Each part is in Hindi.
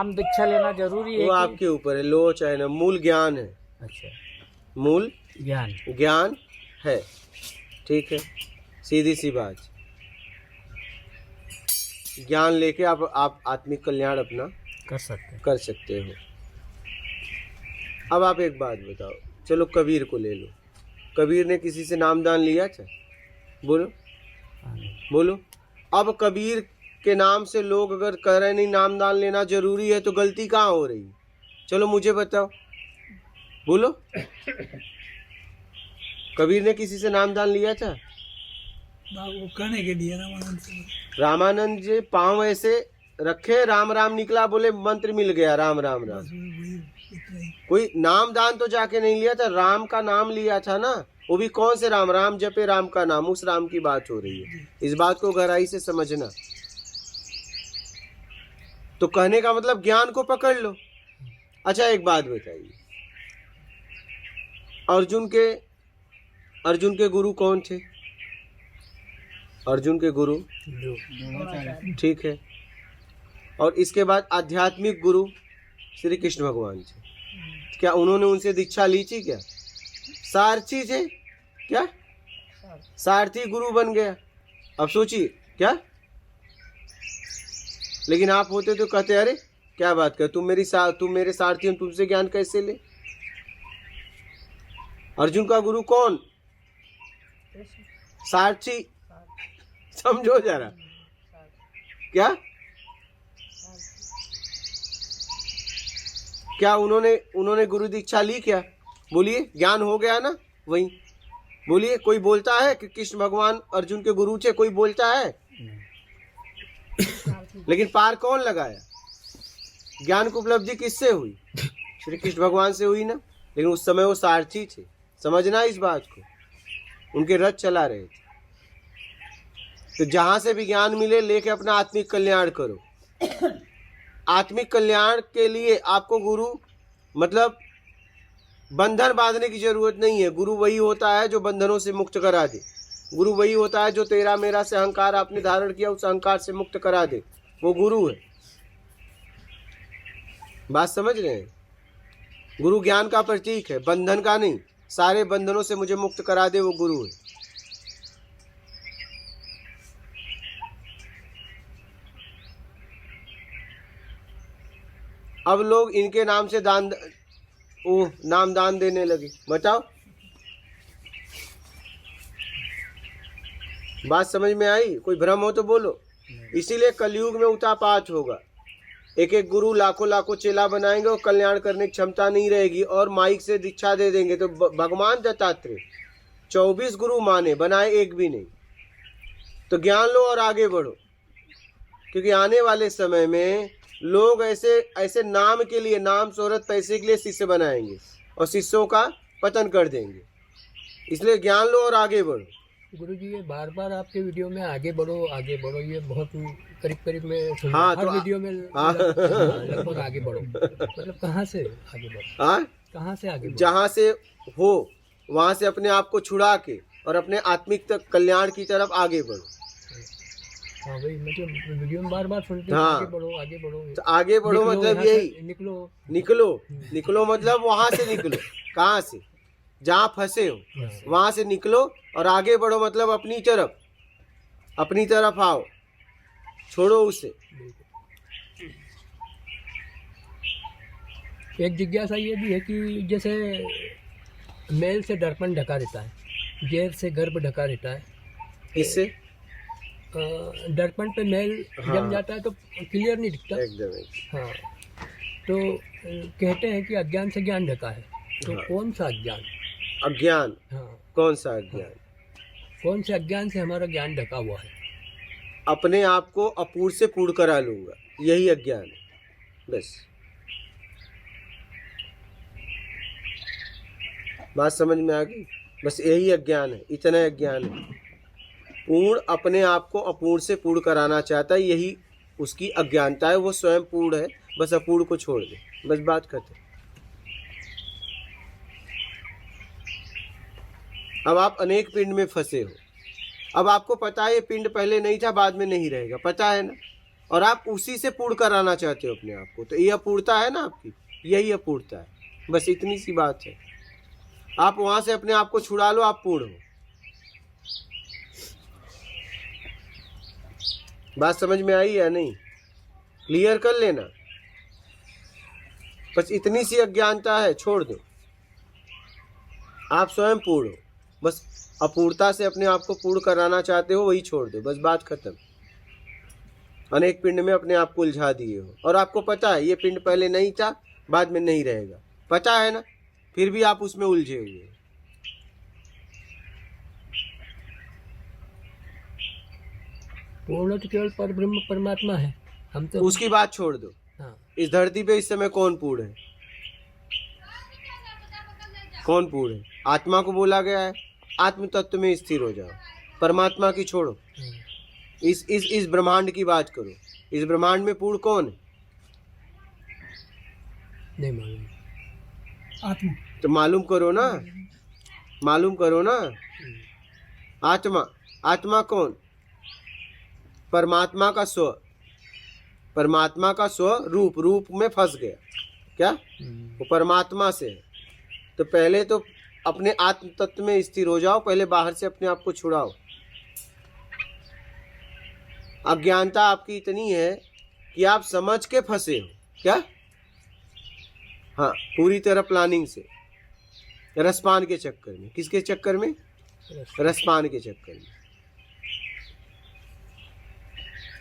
हम दीक्षा लेना जरूरी है वो आपके ऊपर है, लो चाहे ना। मूल ज्ञान है। अच्छा, मूल ज्ञान ज्ञान है, ठीक है, सीधी सी बात। ज्ञान लेके आप आत्मिक कल्याण अपना कर सकते हो। अब आप एक बात बताओ, चलो कबीर को ले लो। कबीर ने किसी से नामदान लिया था? बोलो बोलो। अब कबीर के नाम से लोग अगर कह रहे नहीं नामदान लेना जरूरी है, तो गलती कहाँ हो रही है? चलो मुझे बताओ, बोलो। कबीर ने किसी से नामदान लिया था? वो कहने के लिए रामानंद जी पांव ऐसे रखे, राम राम निकला, बोले मंत्र मिल गया, राम राम राम। कोई नामदान तो जाके नहीं लिया था, राम का नाम लिया था ना। वो भी कौन से राम? राम जपे राम का नाम, उस राम की बात हो रही है। इस बात को गहराई से समझना। तो कहने का मतलब ज्ञान को पकड़ लो। अच्छा एक बात बताइए, अर्जुन के गुरु कौन थे? अर्जुन के गुरु, ठीक है। और इसके बाद आध्यात्मिक गुरु श्री कृष्ण भगवान थे। क्या उन्होंने उनसे दीक्षा ली थी? क्या सारथी थे? क्या सारथी गुरु बन गया? अब सोचिए क्या। लेकिन आप होते तो कहते अरे क्या बात कर, तुम मेरे सारथी हो, तुमसे ज्ञान कैसे ले? अर्जुन का गुरु कौन? सारथी। समझो जरा, क्या उन्होंने गुरु दीक्षा ली? क्या बोलिए, ज्ञान हो गया ना वही? बोलिए, कोई बोलता है कि कृष्ण भगवान अर्जुन के गुरु थे? कोई बोलता है? लेकिन पार कौन लगाया? ज्ञान की उपलब्धि किससे हुई? श्री कृष्ण भगवान से हुई ना। लेकिन उस समय वो सारथी थे, समझना इस बात को। उनके रथ चला रहे थे। तो जहां से भी ज्ञान मिले लेके अपना आत्मिक कल्याण करो। आत्मिक कल्याण के लिए आपको गुरु मतलब बंधन बांधने की जरूरत नहीं है। गुरु वही होता है जो बंधनों से मुक्त करा दे। गुरु वही होता है जो तेरा मेरा से अहंकार आपने धारण किया, उस अहंकार से मुक्त करा दे। वो गुरु है। बात समझ रहे हैं? गुरु ज्ञान का प्रतीक है, बंधन का नहीं। सारे बंधनों से मुझे मुक्त करा दे, वो गुरु है। अब लोग इनके नाम से नाम दान देने लगे। बताओ, बात समझ में आई? कोई भ्रम हो तो बोलो। इसीलिए कलयुग में उतापात होगा। एक एक गुरु लाखों चेला बनाएंगे और कल्याण करने की क्षमता नहीं रहेगी, और माइक से दीक्षा दे देंगे। तो भगवान दत्तात्रेय 24 गुरु माने, बनाए एक भी नहीं। तो ज्ञान लो और आगे बढ़ो, क्योंकि आने वाले समय में लोग ऐसे नाम के लिए, नाम शोहरत पैसे के लिए शिष्य बनाएंगे और शिष्यों का पतन कर देंगे। इसलिए ज्ञान लो और आगे बढ़ो। गुरु जी, ये बार बार आपके वीडियो में आगे बढ़ो, ये बहुत करीब में सुना। हाँ, हर तो वीडियो में लगभग आगे बढ़ो। मतलब कहाँ से आगे बढ़ो? हाँ, कहाँ से आगे बढ़ो? जहाँ से हो वहाँ से अपने आप को छुड़ा के और अपने आत्मिक तक कल्याण की तरफ आगे बढ़ो। हाँ भाई, मतलब वीडियो में बार बार सुनते हैं हाँ, आगे बढ़ो। तो आगे बढ़ो मतलब यही, निकलो मतलब वहां से निकलो। कहाँ से? जहाँ फंसे हो वहां से निकलो और आगे बढ़ो, मतलब अपनी तरफ आओ, छोड़ो उसे। एक जिज्ञासा ये भी है कि जैसे मैल से दर्पण ढका रहता है, जैर से गर्भ ढका रहता है। इससे दर्पण पे मैल जम जाता है तो क्लियर नहीं दिखता एकदम। हाँ, तो कहते हैं कि अज्ञान से ज्ञान ढका है। तो हाँ। कौन सा अज्ञान? अज्ञान? हाँ, कौन सा अज्ञान? कौन से अज्ञान से हमारा ज्ञान ढका हुआ है? अपने आप को अपूर्ण से पूर्ण करा लूंगा, यही अज्ञान है। बस बात समझ में आ गई? बस यही अज्ञान है, इतना अज्ञान है। पूर्ण अपने आप को अपूर्ण से पूर्ण कराना चाहता है, यही उसकी अज्ञानता है। वो स्वयं पूर्ण है, बस अपूर्ण को छोड़ दे, बस बात करते। अब आप अनेक पिंड में फंसे हो। अब आपको पता है ये पिंड पहले नहीं था, बाद में नहीं रहेगा, पता है ना? और आप उसी से पूर्ण कराना चाहते हो अपने आप को, तो ये अपूर्णता है ना आपकी, यही अपूर्णता है। बस इतनी सी बात है। आप वहां से अपने आप को छुड़ा लो, आप पूर्ण हो। बात समझ में आई या नहीं? क्लियर कर लेना। बस इतनी सी अज्ञानता है, छोड़ दो। आप स्वयं पूर्ण हो, बस अपूर्णता से अपने आप को पूर्ण कराना चाहते हो, वही छोड़ दो, बस बात खत्म। अनेक पिंड में अपने आप को उलझा दिए हो, और आपको पता है ये पिंड पहले नहीं था, बाद में नहीं रहेगा, पता है ना, फिर भी आप उसमें उलझे हुए हो। पूर्ण तो केवल पर ब्रह्म परमात्मा है, हम तो उसकी बात छोड़ दो। हाँ, इस धरती पे इस समय कौन पूर्ण है? कौन पूर्ण है? आत्मा को बोला गया है आत्म तत्व में स्थिर हो जाओ, परमात्मा की छोड़ो। इस ब्रह्मांड की बात करो। इस ब्रह्मांड में पूर्ण कौन है? नहीं मालूम। आत्मा। तो मालूम करो ना, मालूम करो ना। आत्मा, आत्मा कौन? परमात्मा का स्व, परमात्मा का स्व रूप, रूप में फंस गया क्या? वो परमात्मा से है। तो पहले तो अपने आत्म तत्व में स्थिर हो जाओ, पहले बाहर से अपने आप को छुड़ाओ। अज्ञानता आपकी इतनी है कि आप समझ के फंसे हो क्या? हाँ, पूरी तरह प्लानिंग से, रसपान के चक्कर में। किसके चक्कर में? रसपान के चक्कर में।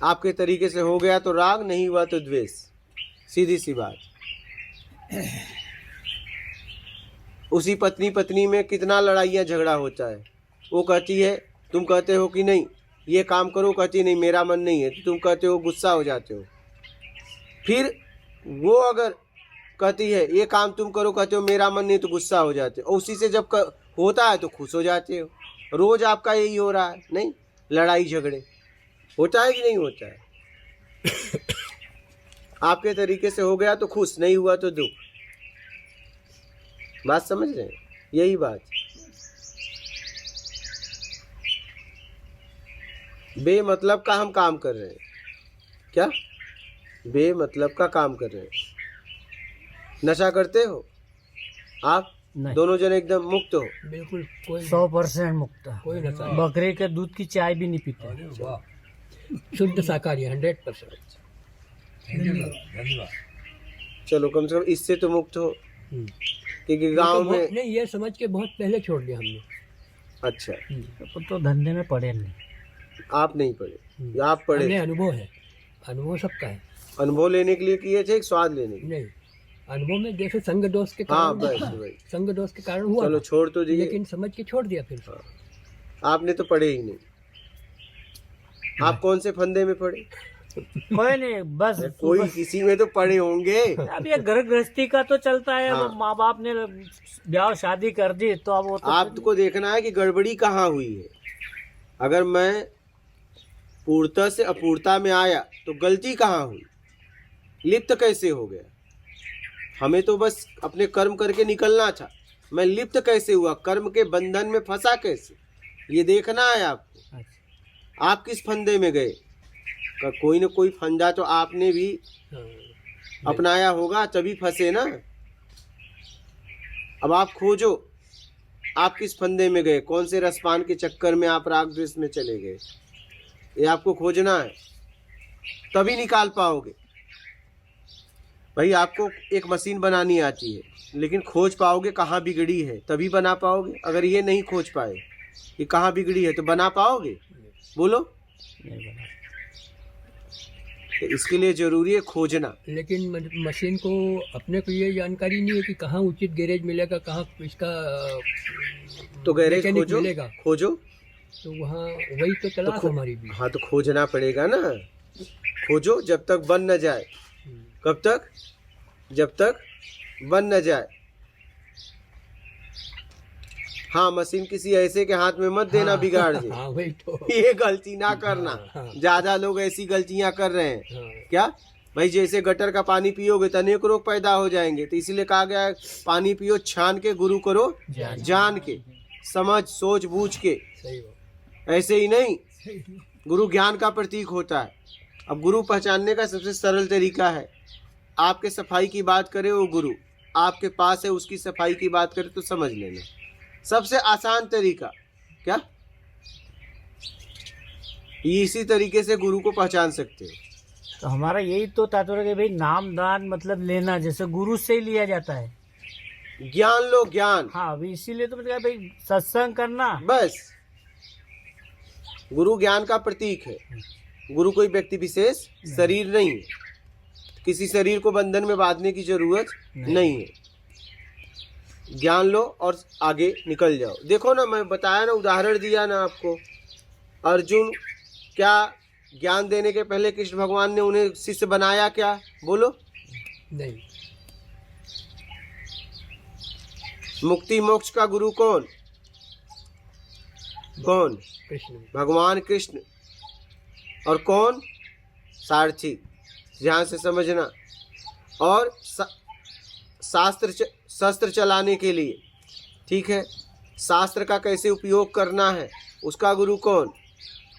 आपके तरीके से हो गया तो राग, नहीं हुआ तो द्वेष, सीधी सी बात। उसी पत्नी पत्नी में कितना लड़ाइयाँ झगड़ा होता है। वो कहती है, तुम कहते हो कि नहीं ये काम करो, कहती नहीं मेरा मन नहीं है, तो तुम कहते हो, गुस्सा हो जाते हो। फिर वो अगर कहती है ये काम तुम करो, कहते हो मेरा मन नहीं, तो गुस्सा हो जाते हो। और उसी से जब होता है तो खुश हो जाते हो। रोज आपका यही हो रहा है, नहीं? लड़ाई झगड़े होता है कि नहीं होता है? आपके तरीके से हो गया तो खुश, नहीं हुआ तो दुख। बात समझ रहे हैं? यही बात। बेमतलब का हम काम कर रहे हैं क्या? बेमतलब का काम कर रहे हैं। नशा करते हो आप? नहीं। दोनों जन एकदम मुक्त हो? बिल्कुल, कोई 100% मुक्त है। कोई नशा। बकरे के दूध की चाय भी नहीं पीते। शुद्ध शाकाहारी 100%। चलो कम से कम इससे तो मुक्त हो, हम्म। क्योंकि गांव में नहीं, ये समझ के बहुत पहले छोड़ दिया हमने। अच्छा, तो धंधे में पड़े नहीं। आप नहीं पढ़े या आप पढ़े? हमने अनुभव है, अनुभव सबका है। अनुभव लेने के लिए किए थे, एक स्वाद लेने के लिए? नहीं, अनुभव में जैसे संग दोष के हाँ, कारण, बस वही। संग दोष के कारण हुआ चलो था, छोड़ तो दिए, लेकिन समझ के छोड़ दिया फिर। आपने तो पढ़े ही नहीं। आप कौन से फंदे में पढ़े? कोई नहीं, बस कोई किसी में तो पढ़े होंगे। अब ये घर गृहस्थी का तो चलता है। हाँ। माँ बाप ने ब्याह शादी कर दी तो अब वो तो आपको देखना है कि गड़बड़ी कहाँ हुई है। अगर मैं पूर्णता से अपूर्णता में आया तो गलती कहाँ हुई, लिप्त कैसे हो गया? हमें तो बस अपने कर्म करके निकलना था, मैं लिप्त कैसे हुआ, कर्म के बंधन में फंसा कैसे, ये देखना है आपको। अच्छा। आप किस फंदे में गए? कोई न कोई फंदा तो आपने भी अपनाया होगा, तभी फंसे ना। अब आप खोजो, आप किस फंदे में गए, कौन से रसपान के चक्कर में आप राग द्वेष में चले गए, ये आपको खोजना है, तभी निकाल पाओगे। भाई आपको एक मशीन बनानी आती है, लेकिन खोज पाओगे कहाँ बिगड़ी है, तभी बना पाओगे। अगर ये नहीं खोज पाए कि कहाँ बिगड़ी है तो बना पाओगे? बोलो। नहीं बना। तो इसके लिए जरूरी है खोजना। लेकिन मशीन को अपने को ये जानकारी नहीं है कि कहाँ उचित गैरेज मिलेगा, कहाँ इसका तो गैरेज मैकेनिक खोजो, मिलेगा, खोजो। तो वहाँ वही तो तलाश खो- हमारी भी। हाँ, तो खोजना पड़ेगा ना। खोजो जब तक बन न जाए। कब तक? जब तक बन न जाए। हाँ, मशीन किसी ऐसे के हाथ में मत देना, हाँ, बिगाड़ दे। हाँ, वही तो। ये गलती ना करना। हाँ। ज्यादा लोग ऐसी गलतियां कर रहे हैं। हाँ, क्या भाई, जैसे गटर का पानी पियोगे तो अनेक रोग पैदा हो जाएंगे, तो इसीलिए कहा गया है पानी पियो छान के, गुरु करो जान के, समझ सोच बूझ के। सही बात। ऐसे ही नहीं, गुरु ज्ञान का प्रतीक होता है। अब गुरु पहचानने का सबसे सरल तरीका है, आपके सफाई की बात करे वो गुरु आपके पास है, उसकी सफाई की बात करे तो समझ लेना। सबसे आसान तरीका क्या, ये इसी तरीके से गुरु को पहचान सकते हो। तो हमारा यही तो तात्पर्य है भाई, नाम दान मतलब लेना जैसे गुरु से ही लिया जाता है। ज्ञान लो, ज्ञान। हाँ, अभी इसीलिए तो मतलब भाई सत्संग करना, बस गुरु ज्ञान का प्रतीक है। गुरु कोई व्यक्ति विशेष शरीर नहीं है, किसी शरीर को बंधन में बांधने की जरूरत नहीं है। ज्ञान लो और आगे निकल जाओ। देखो ना, मैं बताया ना, उदाहरण दिया ना आपको, अर्जुन क्या ज्ञान देने के पहले कृष्ण भगवान ने उन्हें शिष्य बनाया क्या, बोलो? नहीं। मुक्ति मोक्ष का गुरु कौन? कौन? कृष्ण। भगवान कृष्ण। और कौन? सारथी। ध्यान से समझना। और शस्त्र चलाने के लिए, ठीक है, शास्त्र का कैसे उपयोग करना है उसका गुरु कौन?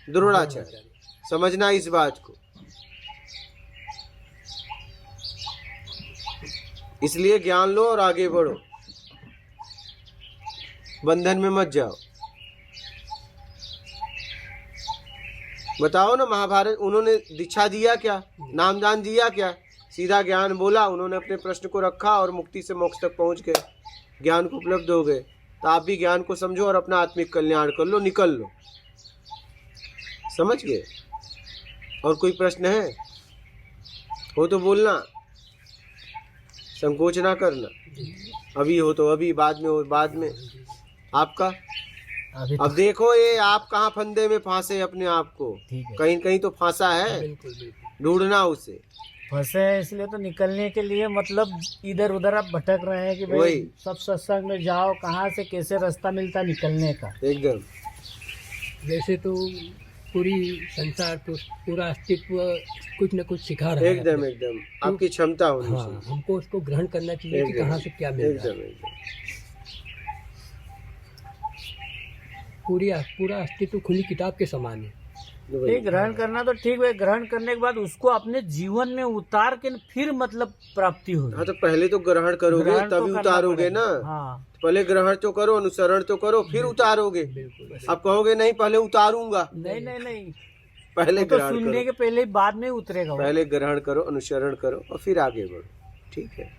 द्रोणाचार्य। समझना इस बात को। इसलिए ज्ञान लो और आगे बढ़ो, बंधन में मत जाओ। बताओ ना, महाभारत उन्होंने दीक्षा दिया क्या, नामदान दिया क्या? सीधा ज्ञान बोला, उन्होंने अपने प्रश्न को रखा और मुक्ति से मोक्ष तक पहुंच गए, ज्ञान को उपलब्ध हो गए। तो आप भी ज्ञान को समझो और अपना आत्मिक कल्याण कर लो, निकल लो। समझ गए? और कोई प्रश्न है हो तो बोलना, संकोच ना करना। अभी हो तो अभी, बाद में हो बाद में। आपका अभी अब देखो, ये आप कहाँ फंदे में फांसे अपने आप को, ठीक है, कहीं कहीं तो फांसा है, बिल्कुल बिल्कुल। ढूंढना उसे। फंसे हैं, इसलिए तो निकलने के लिए मतलब इधर उधर आप भटक रहे हैं कि भाई वही। सब सत्संग में जाओ, कहाँ से कैसे रास्ता मिलता निकलने का। एकदम वैसे तो पूरी संसार, तो पूरा अस्तित्व कुछ न कुछ सिखा रहा है। एकदम एकदम आपकी क्षमता होनी हाँ, चाहिए। हमको उसको ग्रहण करना चाहिए कि एकदम, कहाँ से क्या मिल रहा है। एकदम एकदम पूरा अस्तित्व खुली किताब के समान है। ये ग्रहण करना तो ठीक है, ग्रहण करने के बाद उसको अपने जीवन में उतार के फिर मतलब प्राप्ति होगी। हाँ, तो पहले तो ग्रहण करोगे ग्रहण तो तभी करना उतारोगे पड़ेगा। ना। हाँ, पहले ग्रहण तो करो, अनुसरण तो करो, फिर उतारोगे। बिल्कुल। अब कहोगे नहीं पहले उतारूंगा, नहीं नहीं नहीं, पहले वो तो ग्रहण सुनने करो, के पहले ही बाद में उतरेगा वो। पहले ग्रहण करो, अनुसरण करो और फिर आगे बढ़ो, ठीक है,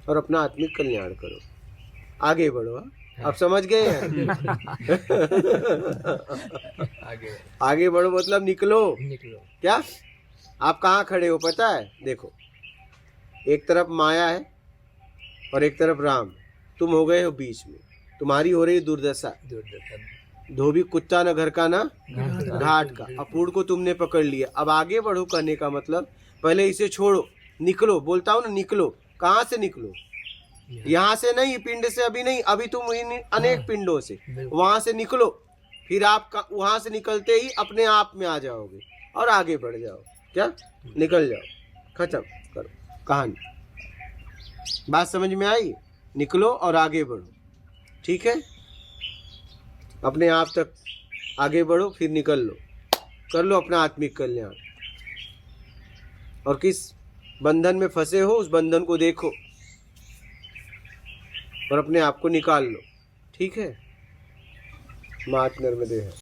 और अपना आत्मिक कल्याण करो, आगे बढ़ो। हाँ? आप समझ गए हैं? आगे बढ़ो मतलब निकलो। निकलो। क्या आप कहाँ खड़े हो पता है? देखो, एक तरफ माया है और एक तरफ राम, तुम हो गए हो बीच में, तुम्हारी हो रही दुर्दशा। धोबी कुत्ता न घर का ना घाट का, अपूर्ण को तुमने पकड़ लिया। अब आगे बढ़ो कहने का मतलब, पहले इसे छोड़ो, निकलो। बोलता हूँ ना, निकलो। कहाँ से निकलो? यहाँ से नहीं, पिंड से अभी नहीं, अभी तुम इन अनेक पिंडों से, वहां से निकलो। फिर आप वहां से निकलते ही अपने आप में आ जाओगे और आगे बढ़ जाओ। क्या? निकल जाओ, खत्म करो कहानी। बात समझ में आई? निकलो और आगे बढ़ो, ठीक है, अपने आप तक आगे बढ़ो, फिर निकल लो, कर लो अपना आत्मिक कल्याण। और किस बंधन में फंसे हो उस बंधन को देखो और अपने आप को निकाल लो, ठीक है। मात नर्मदे है।